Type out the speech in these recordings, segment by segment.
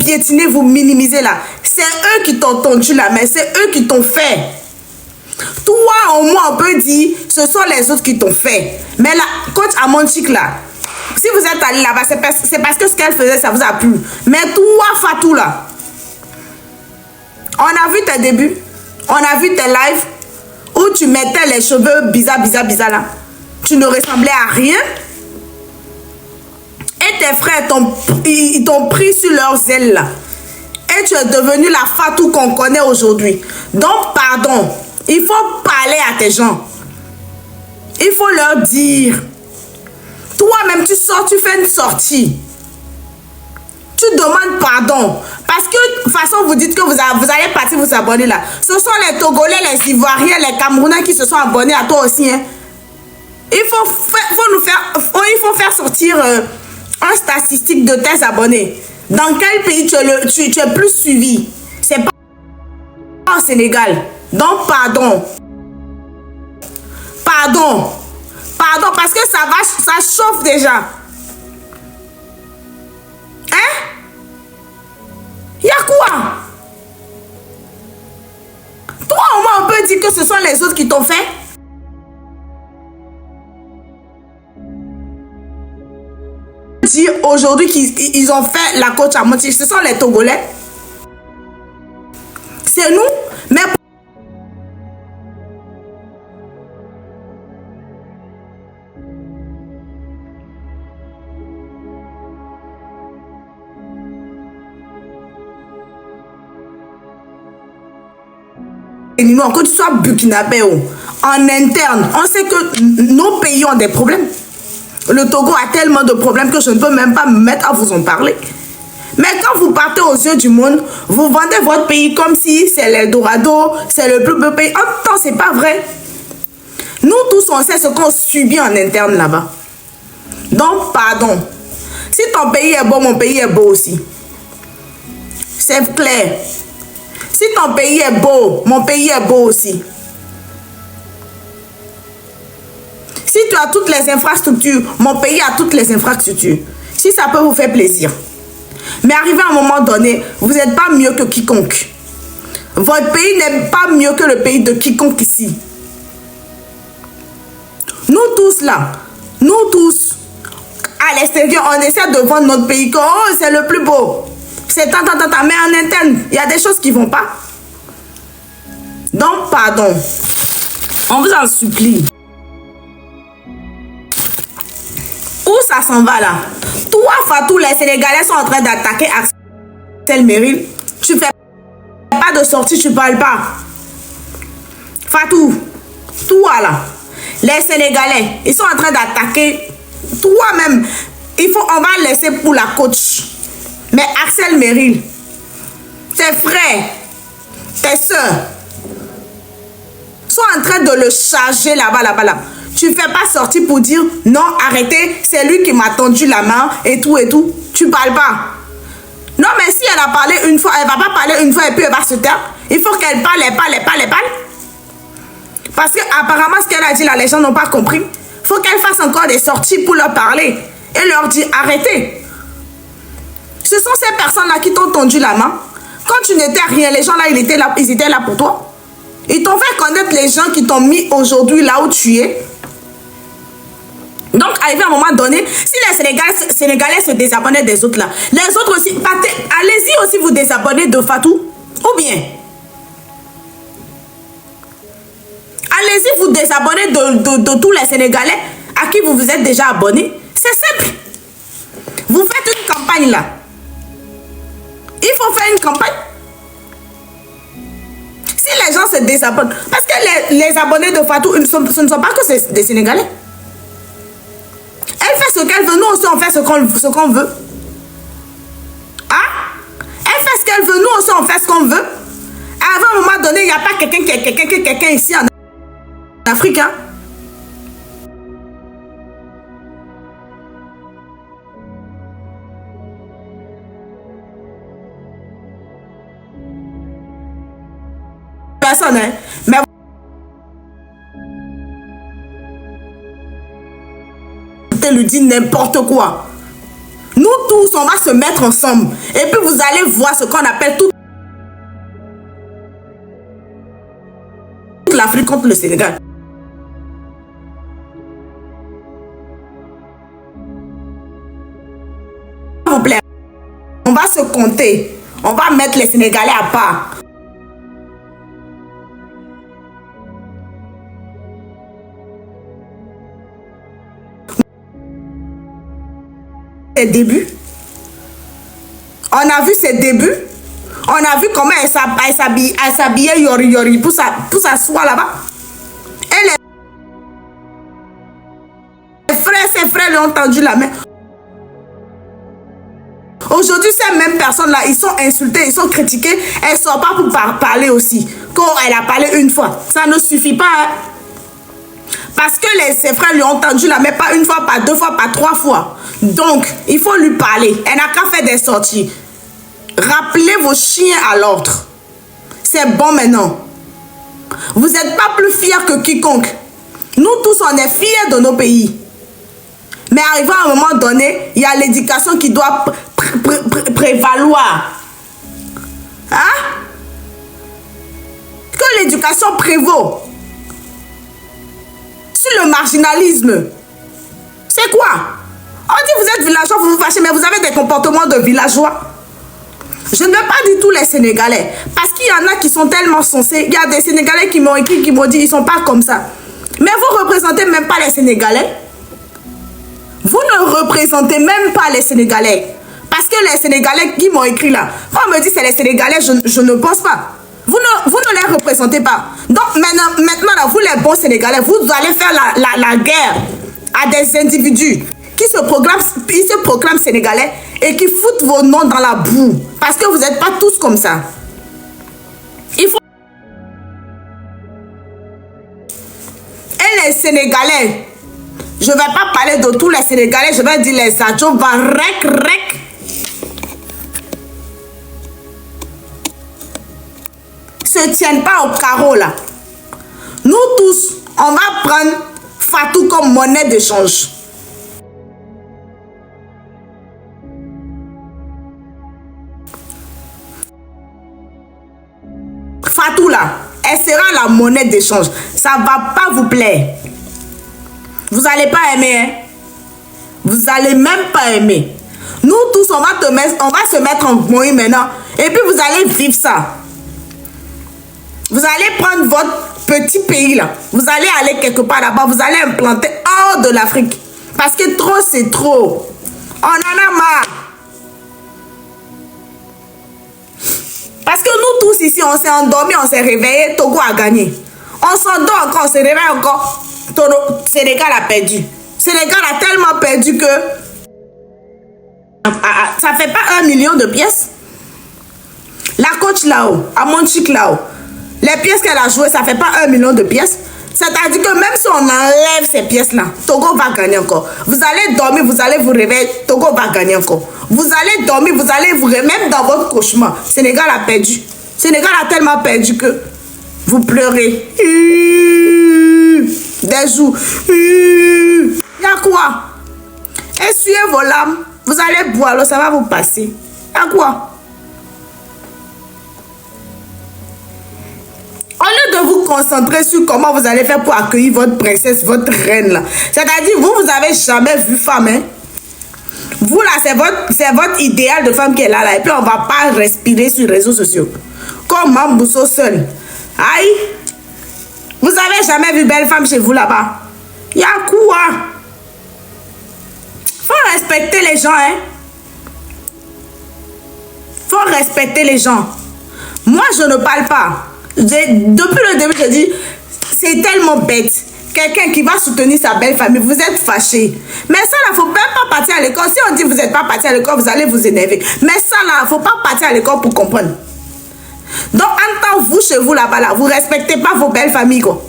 piétinez, vous minimisez là. C'est eux qui t'ont tendu la main, c'est eux qui t'ont fait. Toi, au moins, on peut dire, ce sont les autres qui t'ont fait. Mais là, coach Amonchik là, si vous êtes allé là-bas, c'est parce que ce qu'elle faisait, ça vous a plu. Mais toi, Fatou là, on a vu tes débuts, on a vu tes lives où tu mettais les cheveux bizarres là. Tu ne ressemblais à rien. Et tes frères ils t'ont pris sur leurs ailes là. Et tu es devenue la Fatou qu'on connaît aujourd'hui. Donc, pardon, il faut parler à tes gens. Il faut leur dire. Toi-même, tu sors, tu fais une sortie. Tu demandes pardon. Parce que, de toute façon, vous dites que vous allez partir vous abonner là. Ce sont les Togolais, les Ivoiriens, les Camerounais qui se sont abonnés à toi aussi. Hein. Il faut faire sortir un statistique de tes abonnés. Dans quel pays tu es plus suivi? C'est pas au Sénégal. Donc, pardon. Pardon. Pardon, parce que ça chauffe déjà. Hein? Il y a quoi? Toi, au moins, on peut dire que ce sont les autres qui t'ont fait. Dire aujourd'hui qu'ils ont fait la coach Amonchik, ce sont les Togolais. C'est nous. Mais que tu sois burkinabé en interne, on sait que nos pays ont des problèmes. Le Togo a tellement de problèmes que je ne peux même pas me mettre à vous en parler. Mais quand vous partez aux yeux du monde, vous vendez votre pays comme si c'est l'Eldorado, c'est le plus beau pays. En même temps, c'est pas vrai. Nous tous, on sait ce qu'on subit en interne là-bas. Donc, pardon. Si ton pays est beau, mon pays est beau aussi. C'est clair. Si ton pays est beau, mon pays est beau aussi. Si tu as toutes les infrastructures, mon pays a toutes les infrastructures. Si ça peut vous faire plaisir. Mais arrivé à un moment donné, vous n'êtes pas mieux que quiconque. Votre pays n'est pas mieux que le pays de quiconque ici. Nous tous là, nous tous, à l'extérieur, on essaie de vendre notre pays que oh, c'est le plus beau. C'est tant. Mais en interne, il y a des choses qui ne vont pas. Donc, pardon. On vous en supplie. Où ça s'en va là? Toi, Fatou, les Sénégalais sont en train d'attaquer Axel Meryl. Tu fais pas de sortie, tu parles pas. Fatou, toi là, les Sénégalais, ils sont en train d'attaquer toi-même. On va laisser pour la coach. Mais Axel Meryl, tes frères, tes soeurs sont en train de le charger là-bas. Tu ne fais pas sortir pour dire non, arrêtez, c'est lui qui m'a tendu la main et tout. Tu parles pas. Non, mais si elle a parlé une fois, elle va pas parler une fois et puis elle va se taire. Il faut qu'elle parle. Parce que apparemment ce qu'elle a dit là, les gens n'ont pas compris. Il faut qu'elle fasse encore des sorties pour leur parler et leur dire arrêtez. Ce sont ces personnes-là qui t'ont tendu la main. Quand tu n'étais rien, les gens là, ils étaient là pour toi. Ils t'ont fait connaître les gens qui t'ont mis aujourd'hui là où tu es. Donc, arrivé à un moment donné, si les Sénégalais se désabonnaient des autres là, les autres aussi, allez-y aussi vous désabonner de Fatou. Ou bien, allez-y vous désabonner de tous les Sénégalais à qui vous vous êtes déjà abonnés. C'est simple. Vous faites une campagne là. Il faut faire une campagne. Si les gens se désabonnent, parce que les abonnés de Fatou, ce ne sont pas que des Sénégalais. Elle fait ce qu'elle veut, nous aussi on fait ce qu'on veut. Hein? Elle fait ce qu'elle veut, nous aussi on fait ce qu'on veut. À un moment donné, il n'y a pas quelqu'un ici en Afrique. Hein? Personne, hein? Mais lui dit n'importe quoi. Nous tous, on va se mettre ensemble. Et puis vous allez voir ce qu'on appelle toute l'Afrique contre le Sénégal. S'il vous plaît, on va se compter. On va mettre les Sénégalais à part. Ses débuts. On a vu ses débuts. On a vu comment elle s'habillait yori pour s'asseoir là-bas. Et ses frères lui ont tendu la main. Aujourd'hui, ces mêmes personnes-là, ils sont insultés, ils sont critiqués. Elles ne sont pas pour parler aussi. Quand elle a parlé une fois, ça ne suffit pas. Hein? Parce que ses frères lui ont tendu la main, pas une fois, pas deux fois, pas trois fois. Donc, il faut lui parler. Elle n'a qu'à faire des sorties. Rappelez vos chiens à l'ordre. C'est bon maintenant. Vous n'êtes pas plus fiers que quiconque. Nous tous, on est fiers de nos pays. Mais arrivé à un moment donné, il y a l'éducation qui doit prévaloir. Hein? Que l'éducation prévaut. Sur le marginalisme. C'est quoi? On dit vous êtes villageois, vous vous fâchez, mais vous avez des comportements de villageois. Je ne veux pas du tout les Sénégalais. Parce qu'il y en a qui sont tellement sensés. Il y a des Sénégalais qui m'ont écrit, qui m'ont dit, ils ne sont pas comme ça. Mais vous ne représentez même pas les Sénégalais. Vous ne représentez même pas les Sénégalais. Parce que les Sénégalais qui m'ont écrit là, quand on me dit c'est les Sénégalais, je ne pense pas. Vous ne les représentez pas. Donc maintenant là, vous les bons Sénégalais, vous allez faire la guerre à des individus qui se proclament Sénégalais et qui foutent vos noms dans la boue. Parce que vous n'êtes pas tous comme ça. Il faut... Et les Sénégalais, je ne vais pas parler de tous les Sénégalais, je vais dire les Adjo, rec. Se tiennent pas au carreau là. Nous tous, on va prendre Fatou comme monnaie d'échange. Fatou là, elle sera la monnaie d'échange. Ça va pas vous plaire. Vous n'allez pas aimer, hein? Vous n'allez même pas aimer. Nous tous, on va se mettre en moyen maintenant. Et puis vous allez vivre ça. Vous allez prendre votre petit pays là. Vous allez aller quelque part là-bas. Vous allez implanter hors de l'Afrique. Parce que trop, c'est trop. On en a marre. Parce que nous tous ici, on s'est endormis, on s'est réveillé. Togo a gagné. On s'endort encore, on se réveille encore. Sénégal a perdu. Sénégal a tellement perdu que ça fait pas 1 million de pièces. La coach là-haut, à Monchique là-haut, les pièces qu'elle a jouées, ça fait pas 1 million de pièces. C'est-à-dire que même si on enlève ces pièces-là, Togo va gagner encore. Vous allez dormir, vous allez vous réveiller, Togo va gagner encore. Vous allez dormir, vous allez vous réveiller, même dans votre cauchemar. Sénégal a perdu. Sénégal a tellement perdu que vous pleurez. Des jours. Il y a quoi? Essuyez vos larmes. Vous allez boire, alors ça va vous passer. Il y a quoi? Au lieu de vous concentrer sur comment vous allez faire pour accueillir votre princesse, votre reine là. C'est-à-dire, vous n'avez jamais vu femme, hein? Vous là, c'est votre idéal de femme qui est là. Et puis, on ne va pas respirer sur les réseaux sociaux. Comme Mambousso seul. Aïe! Vous avez jamais vu belle femme chez vous là-bas? Il y a quoi? Faut respecter les gens, hein? Faut respecter les gens. Moi, je ne parle pas. Depuis le début, je dis, c'est tellement bête. Quelqu'un qui va soutenir sa belle famille, vous êtes fâché. Mais ça là, faut même pas partir à l'école. Si on dit que vous n'êtes pas parti à l'école, vous allez vous énerver. Mais ça là, faut pas partir à l'école pour comprendre. Donc, en tant que vous, chez vous là-bas, là, vous respectez pas vos belles familles, quoi.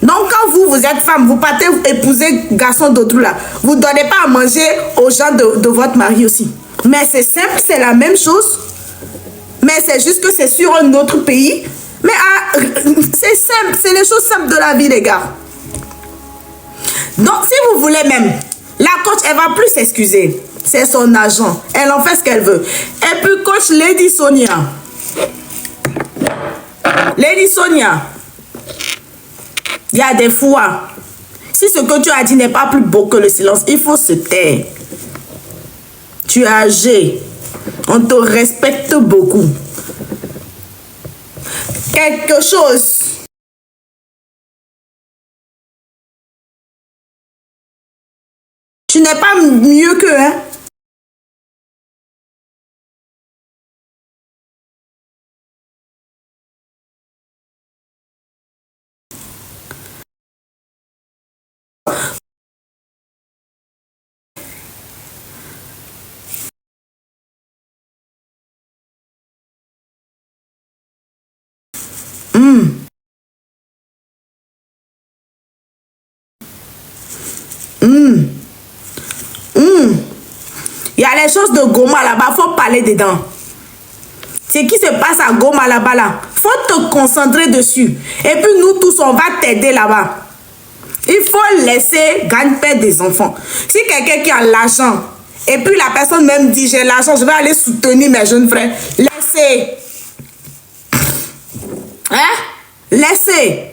Donc, quand vous êtes femme, vous partez épouser garçon d'autres là, vous ne donnez pas à manger aux gens de votre mari aussi. Mais c'est simple, c'est la même chose. Mais c'est juste que c'est sur un autre pays. Mais c'est simple, c'est les choses simples de la vie, les gars. Donc, si vous voulez même, la coach, elle va plus s'excuser. C'est son agent. Elle en fait ce qu'elle veut. Et puis, coach Lady Sonia. Lady Sonia. Il y a des fois, si ce que tu as dit n'est pas plus beau que le silence, il faut se taire. Tu es âgé. On te respecte beaucoup. Quelque chose. Tu n'es pas mieux que, hein? Il y a les choses de Goma là-bas, il faut parler dedans. Ce qui se passe à Goma là-bas, là, faut te concentrer dessus. Et puis nous tous, on va t'aider là-bas. Il faut laisser gagne-paix des enfants. Si quelqu'un qui a l'argent, et puis la personne même dit, j'ai l'argent, je vais aller soutenir mes jeunes frères, laissez. Hein? Laissez.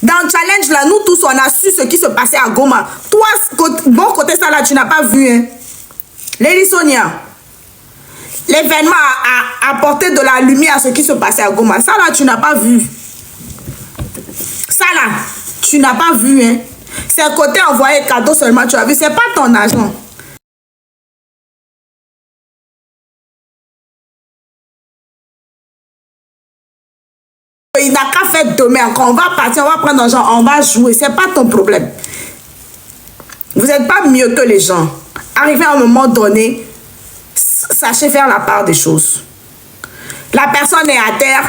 Dans le challenge, là, nous tous, on a su ce qui se passait à Goma. Toi, bon côté ça, là, tu n'as pas vu, hein. Lady Sonia, l'événement a apporté de la lumière à ce qui se passait à Goma. Ça, là, tu n'as pas vu. Ça, là, tu n'as pas vu, hein. C'est un côté envoyé cadeau seulement, tu as vu. C'est pas ton argent. Il n'a qu'à faire demain encore. On va partir, on va prendre l'argent, on va jouer. C'est pas ton problème. Vous n'êtes pas mieux que les gens. Arrivé à un moment donné, sachez faire la part des choses. La personne est à terre.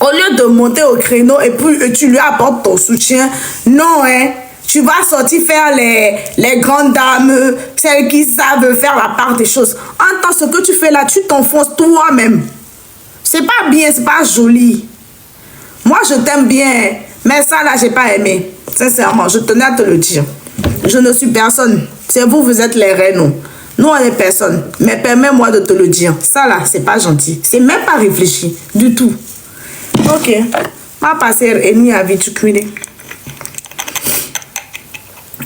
Au lieu de monter au créneau et puis tu lui apportes ton soutien, non, hein. Tu vas sortir faire les grandes dames, celles qui savent faire la part des choses. Entends ce que tu fais là, tu t'enfonces toi-même. C'est pas bien, c'est pas joli. Moi, je t'aime bien, mais ça, là, j'ai pas aimé. Sincèrement, je tenais à te le dire. Je ne suis personne. C'est vous, vous êtes les reines. Nous, on est personne. Mais permets-moi de te le dire. Ça, là, c'est pas gentil. C'est même pas réfléchi. Du tout. Ok. On va passer ennemi à vituculer.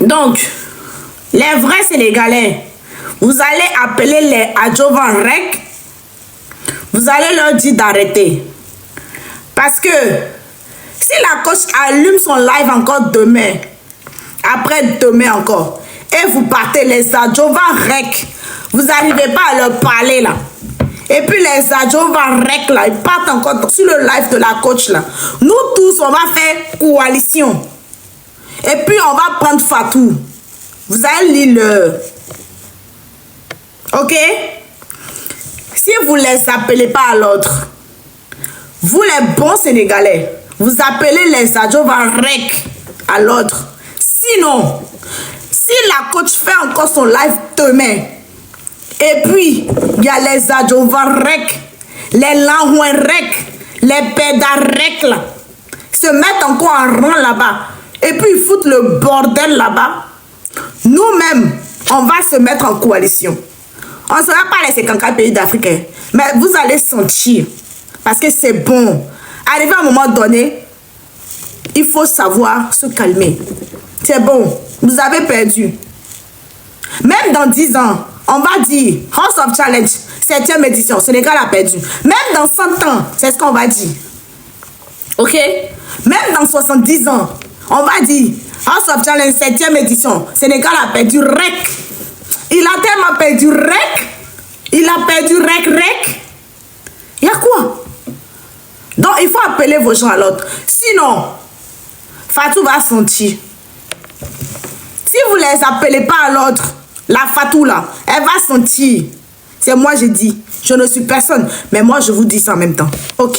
Donc, les vrais Sénégalais, vous allez appeler les Adjovan Rek. Vous allez leur dire d'arrêter. Parce que si la coach allume son live encore demain, après-demain encore, et vous partez les Adjovan Rek, vous n'arrivez pas à leur parler là. Et puis les Adjovan Rek là, ils partent encore sur le live de la coach là. Nous tous, on va faire coalition. Et puis on va prendre Fatou. Vous allez lire le... Ok? Si vous ne les appelez pas à l'autre, vous les bons Sénégalais, vous appelez les Adjovan Rek à l'autre. Sinon, si la coach fait encore son live demain, et puis il y a les Adjovan Rek, les Lanhouin Rek, les Pédar Rek là, se mettent encore en rang là-bas, et puis ils foutent le bordel là-bas, nous-mêmes, on va se mettre en coalition. On ne sera pas les 54 pays d'Afrique, mais vous allez sentir, parce que c'est bon. Arrivé à un moment donné, il faut savoir se calmer. C'est bon, vous avez perdu. Même dans 10 ans, on va dire House of Challenge, 7e édition, Sénégal a perdu. Même dans 100 ans, c'est ce qu'on va dire. Ok? Même dans 70 ans, on va dire House of Challenge, 7e édition, Sénégal a perdu REC. Il a tellement perdu REC. Il a perdu REC. Il y a quoi? Donc, il faut appeler vos gens à l'autre. Sinon, Fatou va sentir. Si vous ne les appelez pas à l'autre, la Fatou là, elle va sentir. C'est moi, j'ai dit. Je ne suis personne. Mais moi, je vous dis ça en même temps. Ok.